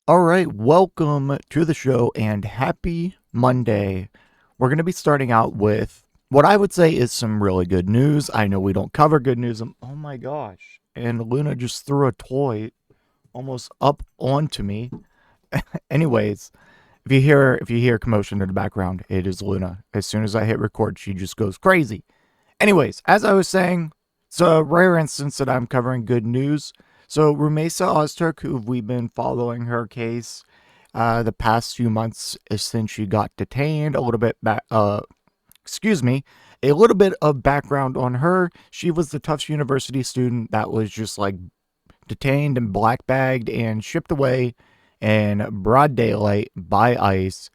All right, welcome to the show and happy Monday. We're going to be starting out with what I would say is some really good news. I know we don't cover good news. Oh my gosh. And Luna just threw a toy almost up onto me. Anyways, if you hear commotion in the background, it is Luna. As soon as I hit record, she just goes crazy. Anyways, as I was saying, it's a rare instance that I'm covering good news. So Rumeysa Ozturk, who we've been following her case the past few months since she got detained, a little bit a little bit of background on her. She was the Tufts University student that was just like detained and black bagged and shipped away in broad daylight by ICE.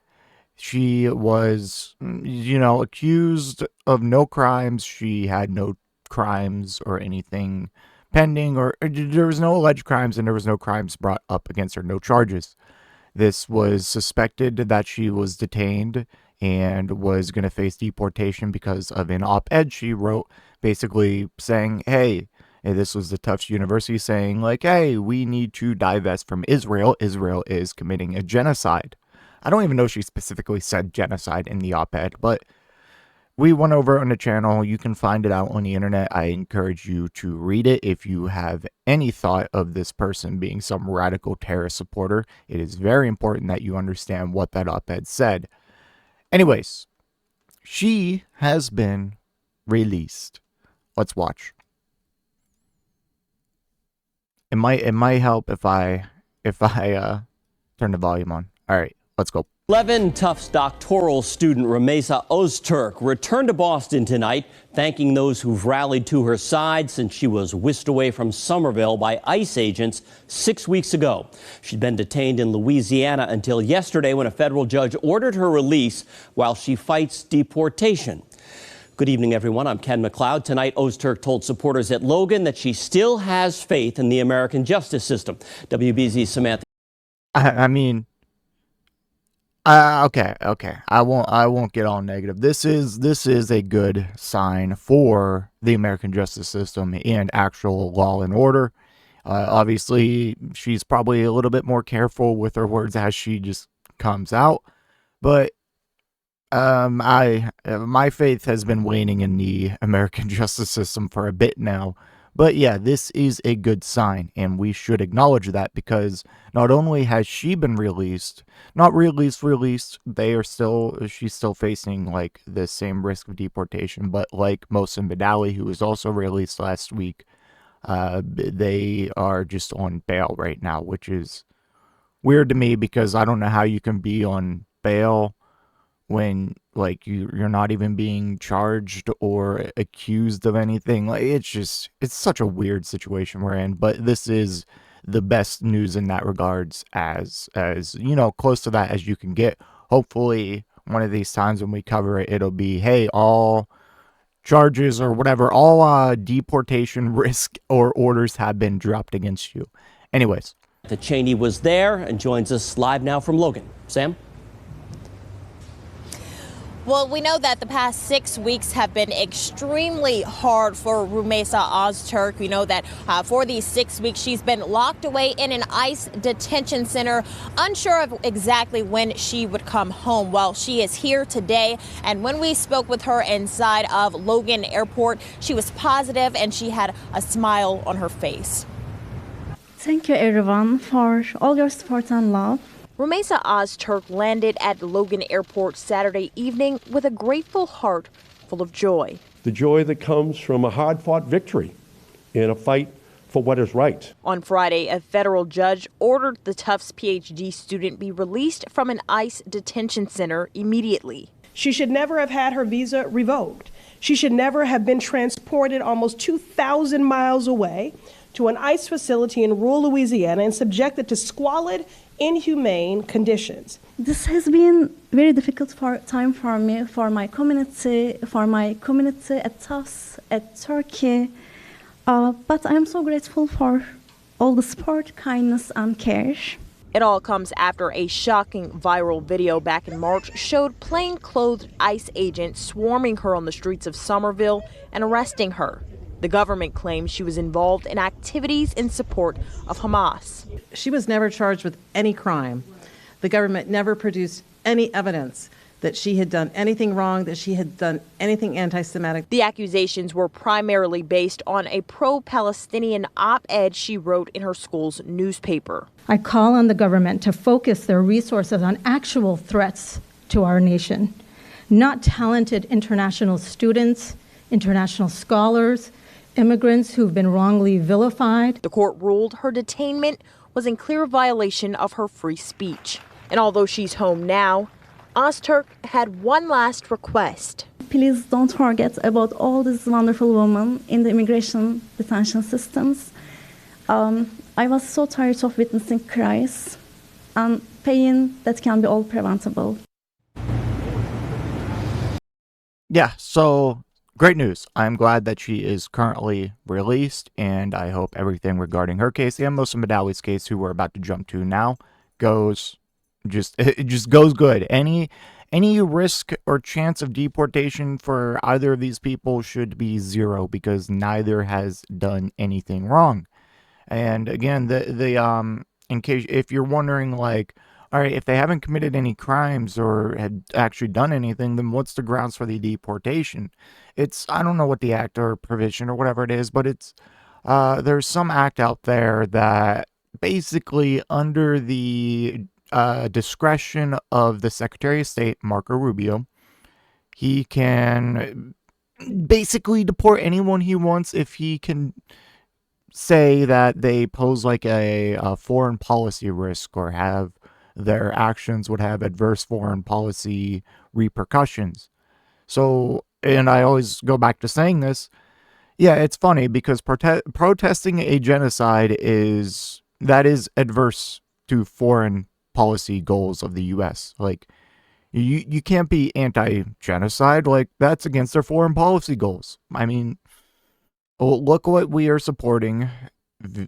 She was, accused of no crimes. She had no crimes or anything pending, or there was no alleged crimes and there was no crimes brought up against her, no charges. This was suspected that she was detained and was going to face deportation because of an op-ed she wrote basically saying, hey, this was the Tufts University saying like, hey, we need to divest from Israel. Israel is committing a genocide. I don't even know if she specifically said genocide in the op-ed, but we went over on the channel. You can find it out on the internet. I encourage you to read it if you have any thought of this person being some radical terrorist supporter. It is very important that you understand what that op-ed said. Anyways, she has been released. Let's watch. It might help if I turn the volume on. All right, let's go. 11 Tufts doctoral student Rumeysa Ozturk returned to Boston tonight, thanking those who've rallied to her side since she was whisked away from Somerville by ICE agents 6 weeks ago. She'd been detained in Louisiana until yesterday when a federal judge ordered her release while she fights deportation. Good evening, everyone. I'm Ken McLeod. Tonight, Ozturk told supporters at Logan that she still has faith in the American justice system. WBZ's Samantha. Okay. I won't get all negative. This is a good sign for the American justice system and actual law and order. Obviously, she's probably a little bit more careful with her words as she just comes out, but my faith has been waning in the American justice system for a bit now. But yeah, this is a good sign, and we should acknowledge that, because not only has she been released, not released, she's still facing like the same risk of deportation, but like Mohsen Mahdawi, who was also released last week, they are just on bail right now, which is weird to me because I don't know how you can be on bail when like you're not even being charged or accused of anything. Like it's such a weird situation we're in, but this is the best news in that regards, as close to that as you can get. Hopefully one of these times when we cover it, it'll be, hey, all charges or whatever, all deportation risk or orders have been dropped against you. Anyways, The Cheney was there and joins us live now from Logan. Sam? Well, we know that the past 6 weeks have been extremely hard for Rumeysa Ozturk. We know that for these 6 weeks, she's been locked away in an ICE detention center, unsure of exactly when she would come home. Well, she is here today, and when we spoke with her inside of Logan Airport, she was positive and she had a smile on her face. Thank you, everyone, for all your support and love. Rumeysa Ozturk landed at Logan Airport Saturday evening with a grateful heart full of joy. The joy that comes from a hard-fought victory in a fight for what is right. On Friday, a federal judge ordered the Tufts Ph.D. student be released from an ICE detention center immediately. She should never have had her visa revoked. She should never have been transported almost 2,000 miles away to an ICE facility in rural Louisiana and subjected to squalid, inhumane conditions. This has been very difficult time for me, for my community at Tufts, at Turkey. But I'm so grateful for all the support, kindness, and care. It all comes after a shocking viral video back in March showed plainclothes ICE agents swarming her on the streets of Somerville and arresting her. The government claims she was involved in activities in support of Hamas. She was never charged with any crime. The government never produced any evidence that she had done anything wrong, that she had done anything anti-Semitic. The accusations were primarily based on a pro-Palestinian op-ed she wrote in her school's newspaper. I call on the government to focus their resources on actual threats to our nation, not talented international students, international scholars, immigrants who've been wrongly vilified. The court ruled her detainment was in clear violation of her free speech. And although she's home now, Ozturk had one last request. Please don't forget about all these wonderful women in the immigration detention systems. I was so tired of witnessing cries and pain that can be all preventable. Yeah, so great news. I'm glad that she is currently released, and I hope everything regarding her case and Mohsen Mahdawi's case, who we're about to jump to now, it just goes good. Any risk or chance of deportation for either of these people should be zero, because neither has done anything wrong. And again, in case if you're wondering, like, all right, if they haven't committed any crimes or had actually done anything, then what's the grounds for the deportation? I don't know what the act or provision or whatever it is, but there's some act out there that basically, under the discretion of the Secretary of State, Marco Rubio, he can basically deport anyone he wants if he can say that they pose like a foreign policy risk, or have their actions would have adverse foreign policy repercussions. So, and I always go back to saying this, yeah, it's funny because protesting a genocide is adverse to foreign policy goals of the U.S. Like, you can't be anti-genocide. Like, that's against their foreign policy goals. I mean, look what we are supporting,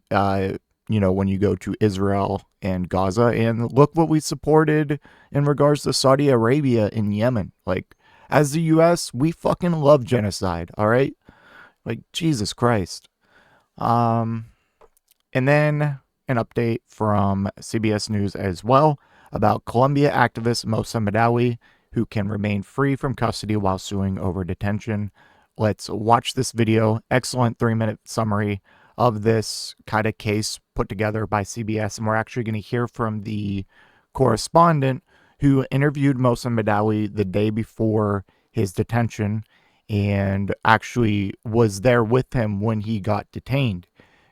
when you go to Israel and Gaza, and look what we supported in regards to Saudi Arabia in Yemen. Like, as the U.S., we fucking love genocide, all right? Like, Jesus Christ. And then an update from CBS News as well about Colombia activist Mohsen Mahdawi, who can remain free from custody while suing over detention. Let's watch this video. Excellent 3-minute summary of this kind of case put together by CBS. And we're actually going to hear from the correspondent who interviewed Mohsen Mahdawi the day before his detention and actually was there with him when he got detained.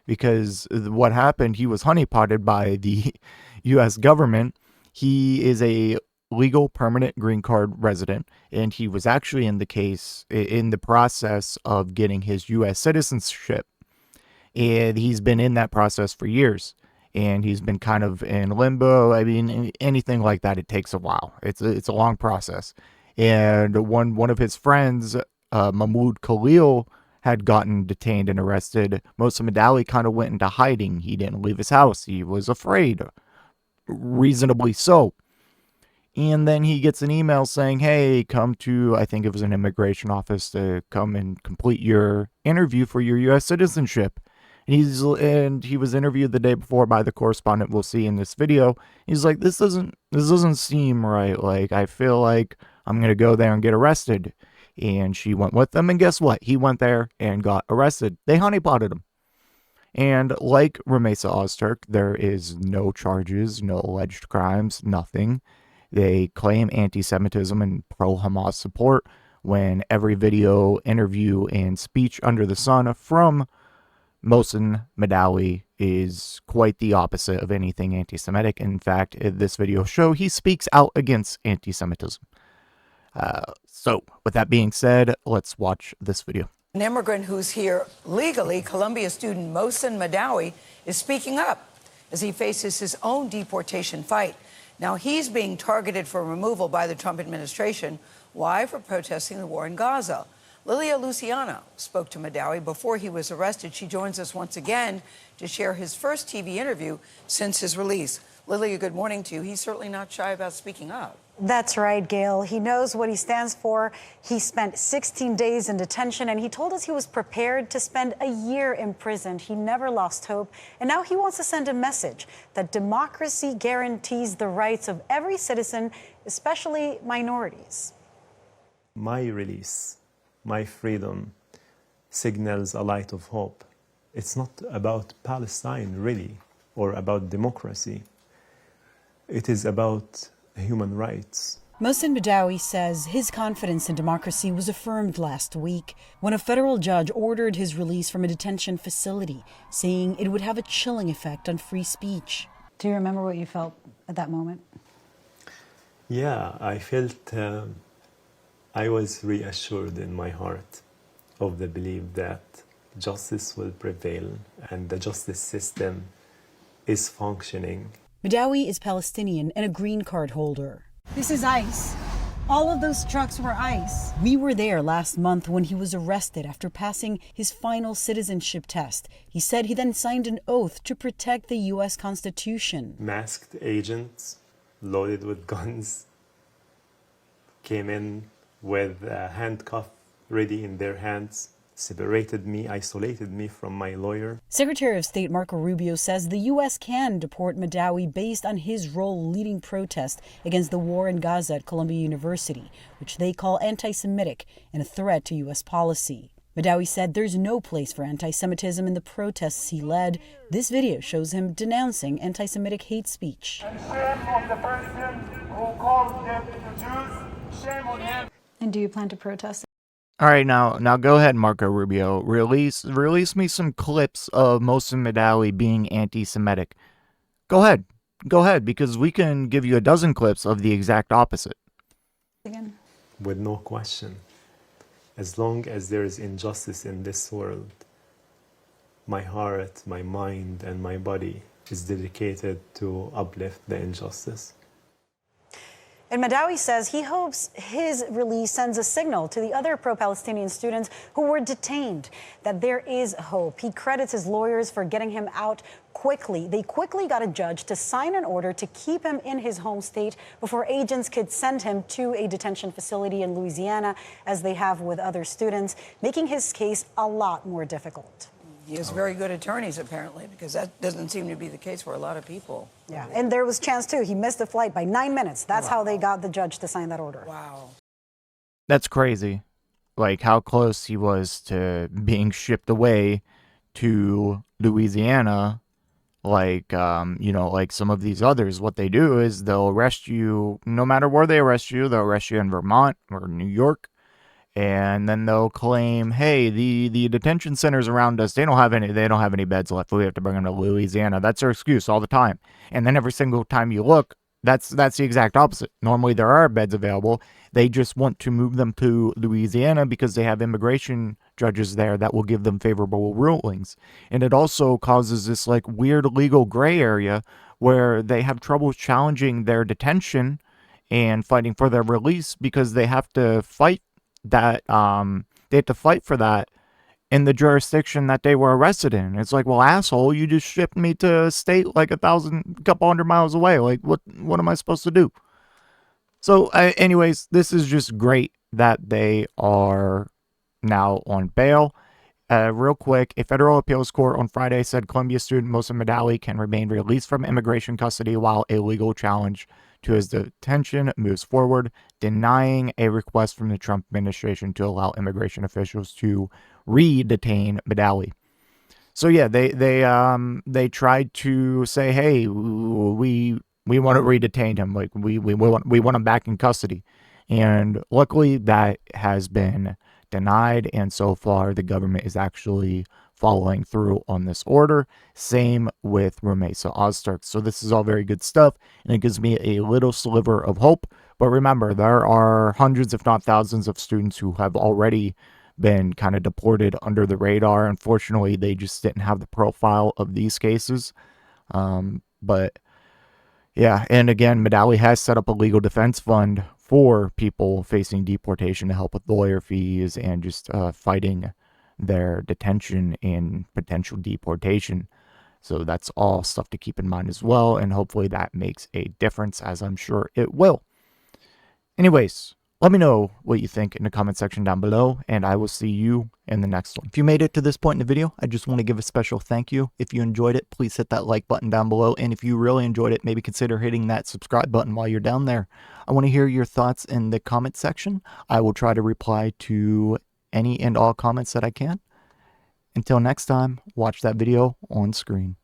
Because what happened, he was honeypotted by the U.S. government. He is a legal permanent green card resident, and he was actually in the process of getting his U.S. citizenship. And he's been in that process for years, and he's been kind of in limbo. I mean, anything like that, it takes a while. It's a long process. And one of his friends, Mahmoud Khalil, had gotten detained and arrested. Mohsen Mahdawi kind of went into hiding. He didn't leave his house. He was afraid, reasonably so. And then he gets an email saying, hey, come to, I think it was an immigration office, to come and complete your interview for your U.S. citizenship. And he was interviewed the day before by the correspondent we'll see in this video. He's like, this doesn't seem right. Like, I feel like I'm going to go there and get arrested. And she went with them, and guess what? He went there and got arrested. They honeypotted him. And like Rumeysa Ozturk, there is no charges, no alleged crimes, nothing. They claim anti-Semitism and pro-Hamas support when every video, interview, and speech under the sun from Mohsen Mahdawi is quite the opposite of anything anti-Semitic. In fact, in this video show, he speaks out against anti-Semitism. So, with that being said, let's watch this video. An immigrant who's here legally, Columbia student Mohsen Mahdawi, is speaking up as he faces his own deportation fight. Now, he's being targeted for removal by the Trump administration. Why? For protesting the war in Gaza. Lilia Luciano spoke to Mahdawi before he was arrested. She joins us once again to share his first TV interview since his release. Lilia, good morning to you. He's certainly not shy about speaking up. That's right, Gail. He knows what he stands for. He spent 16 days in detention, and he told us he was prepared to spend a year imprisoned. He never lost hope, and now he wants to send a message that democracy guarantees the rights of every citizen, especially minorities. My release, my freedom, signals a light of hope. It's not about Palestine, really, or about democracy. It is about human rights. Mohsen Mahdawi says his confidence in democracy was affirmed last week when a federal judge ordered his release from a detention facility, saying it would have a chilling effect on free speech. Do you remember what you felt at that moment? Yeah, I felt I was reassured in my heart of the belief that justice will prevail and the justice system is functioning. Mahdawi is Palestinian and a green card holder. This is ICE. All of those trucks were ICE. We were there last month when he was arrested after passing his final citizenship test. He said he then signed an oath to protect the U.S. Constitution. Masked agents loaded with guns came in with a handcuff ready in their hands, separated me, isolated me from my lawyer. Secretary of State Marco Rubio says the U.S. can deport Mahdawi based on his role leading protests against the war in Gaza at Columbia University, which they call anti-Semitic and a threat to U.S. policy. Mahdawi said there's no place for anti-Semitism in the protests he led. This video shows him denouncing anti-Semitic hate speech. And shame on the person who calls them Jews. Shame on him. And do you plan to protest? All right, now go ahead, Marco Rubio. Release me some clips of Mohsen Mahdawi being anti-Semitic. Go ahead, because we can give you a dozen clips of the exact opposite. Again. With no question. As long as there is injustice in this world, my heart, my mind, and my body is dedicated to uplift the injustice. And Mahdawi says he hopes his release sends a signal to the other pro-Palestinian students who were detained that there is hope. He credits his lawyers for getting him out quickly. They quickly got a judge to sign an order to keep him in his home state before agents could send him to a detention facility in Louisiana, as they have with other students, making his case a lot more difficult. He has very good attorneys, apparently, because that doesn't seem to be the case for a lot of people. Yeah, and there was chance, too. He missed the flight by 9 minutes. That's how they got the judge to sign that order. Wow. That's crazy. Like, how close he was to being shipped away to Louisiana. Like, like some of these others, what they do is they'll arrest you, no matter where they arrest you, they'll arrest you in Vermont or New York. And then they'll claim, hey, the detention centers around us, they don't have any beds left. We have to bring them to Louisiana. That's their excuse all the time. And then every single time you look, that's the exact opposite. Normally there are beds available. They just want to move them to Louisiana because they have immigration judges there that will give them favorable rulings. And it also causes this like weird legal gray area where they have trouble challenging their detention and fighting for their release because they have to fight that they have to fight for that in the jurisdiction that they were arrested in. It's like, well, asshole, you just shipped me to a state like a couple hundred miles away. Like, what am I supposed to do? So, anyways, this is just great that they are now on bail. Real quick, a federal appeals court on Friday said Columbia student Mohsen Mahdawi can remain released from immigration custody while a legal challenge to his detention moves forward, denying a request from the Trump administration to allow immigration officials to re-detain Mahdawi. So yeah, they tried to say, hey, we want to re-detain him, like we want him back in custody, and luckily that has been denied, and so far the government is actually following through on this order. Same with Rumeysa Ozturk. So this is all very good stuff, and it gives me a little sliver of hope. But remember, there are hundreds, if not thousands, of students who have already been kind of deported under the radar. Unfortunately, they just didn't have the profile of these cases. But yeah, and again, Mahdawi has set up a legal defense fund for people facing deportation to help with lawyer fees and just fighting their detention and potential deportation. So that's all stuff to keep in mind as well, and hopefully that makes a difference, as I'm sure it will. Anyways, let me know what you think in the comment section down below, and I will see you in the next one. If you made it to this point in the video, I just want to give a special thank you. If you enjoyed it, please hit that like button down below, and if you really enjoyed it, maybe consider hitting that subscribe button while you're down there. I want to hear your thoughts in the comment section. I will try to reply to any and all comments that I can. Until next time, watch that video on screen.